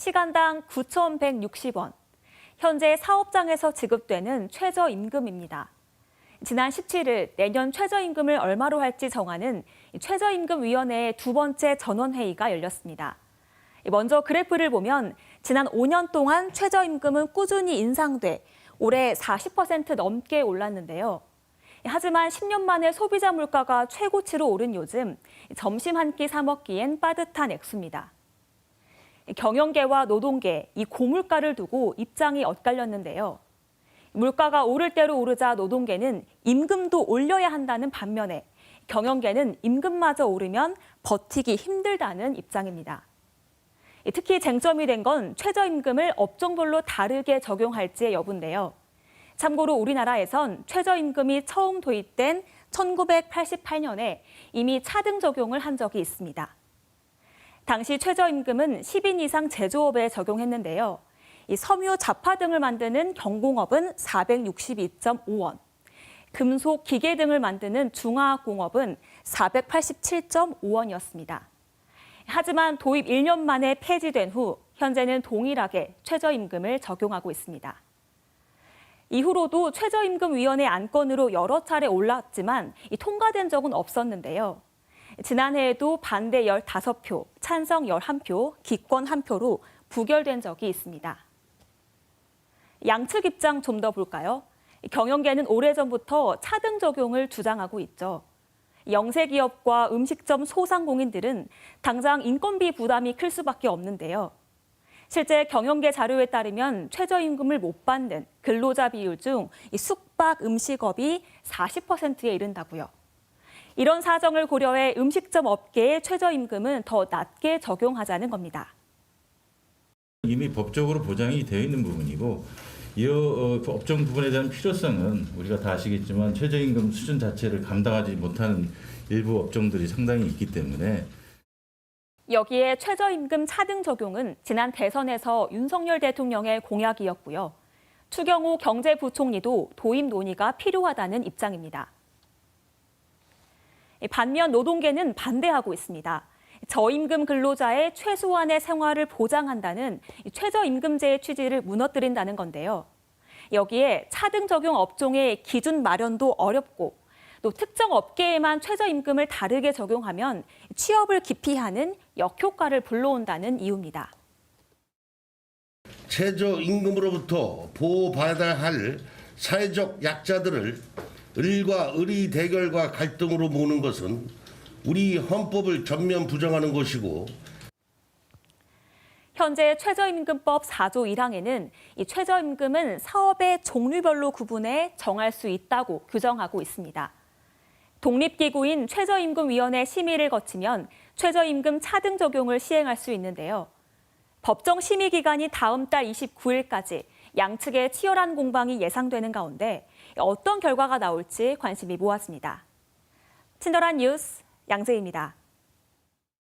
시간당 9,160원. 현재 사업장에서 지급되는 최저임금입니다. 지난 17일 내년 최저임금을 얼마로 할지 정하는 최저임금위원회의 두 번째 전원회의가 열렸습니다. 먼저 그래프를 보면 지난 5년 동안 최저임금은 꾸준히 인상돼 올해 40% 넘게 올랐는데요. 하지만 10년 만에 소비자 물가가 최고치로 오른 요즘 점심 한 끼 사 먹기엔 빠듯한 액수입니다. 경영계와 노동계, 이 고물가를 두고 입장이 엇갈렸는데요. 물가가 오를 대로 오르자 노동계는 임금도 올려야 한다는 반면에 경영계는 임금마저 오르면 버티기 힘들다는 입장입니다. 특히 쟁점이 된 건 최저임금을 업종별로 다르게 적용할지의 여부인데요. 참고로 우리나라에선 최저임금이 처음 도입된 1988년에 이미 차등 적용을 한 적이 있습니다. 당시 최저임금은 10인 이상 제조업에 적용했는데요. 이 섬유 잡화 등을 만드는 경공업은 462.5원, 금속 기계 등을 만드는 중화학공업은 487.5원이었습니다. 하지만 도입 1년 만에 폐지된 후 현재는 동일하게 최저임금을 적용하고 있습니다. 이후로도 최저임금위원회 안건으로 여러 차례 올라왔지만 통과된 적은 없었는데요. 지난해에도 반대 15표, 찬성 11표, 기권 1표로 부결된 적이 있습니다. 양측 입장 좀 더 볼까요? 경영계는 오래전부터 차등 적용을 주장하고 있죠. 영세기업과 음식점 소상공인들은 당장 인건비 부담이 클 수밖에 없는데요. 실제 경영계 자료에 따르면 최저임금을 못 받는 근로자 비율 중 숙박 음식업이 40%에 이른다고요. 이런 사정을 고려해 음식점 업계의 최저임금은 더 낮게 적용하자는 겁니다. 이미 법적으로 보장이 되어 있는 부분이고 이 업종 부분에 대한 필요성은 우리가 다 아시겠지만 최저임금 수준 자체를 감당하지 못하는 일부 업종들이 상당히 있기 때문에 여기에 최저임금 차등 적용은 지난 대선에서 윤석열 대통령의 공약이었고요. 추경호 경제부총리도 도입 논의가 필요하다는 입장입니다. 반면 노동계는 반대하고 있습니다. 저임금 근로자의 최소한의 생활을 보장한다는 최저임금제의 취지를 무너뜨린다는 건데요. 여기에 차등 적용 업종의 기준 마련도 어렵고 또 특정 업계에만 최저임금을 다르게 적용하면 취업을 기피하는 역효과를 불러온다는 이유입니다. 최저임금으로부터 보호받아야 할 사회적 약자들을 을과 을의 대결과 갈등으로 모는 것은 우리 헌법을 전면 부정하는 것이고 현재 최저임금법 4조 1항에는 이 최저임금은 사업의 종류별로 구분해 정할 수 있다고 규정하고 있습니다. 독립기구인 최저임금위원회 심의를 거치면 최저임금 차등 적용을 시행할 수 있는데요. 법정 심의 기간이 다음 달 29일까지 양측의 치열한 공방이 예상되는 가운데 어떤 결과가 나올지 관심이 모아집니다. 친절한 뉴스 양재희입니다.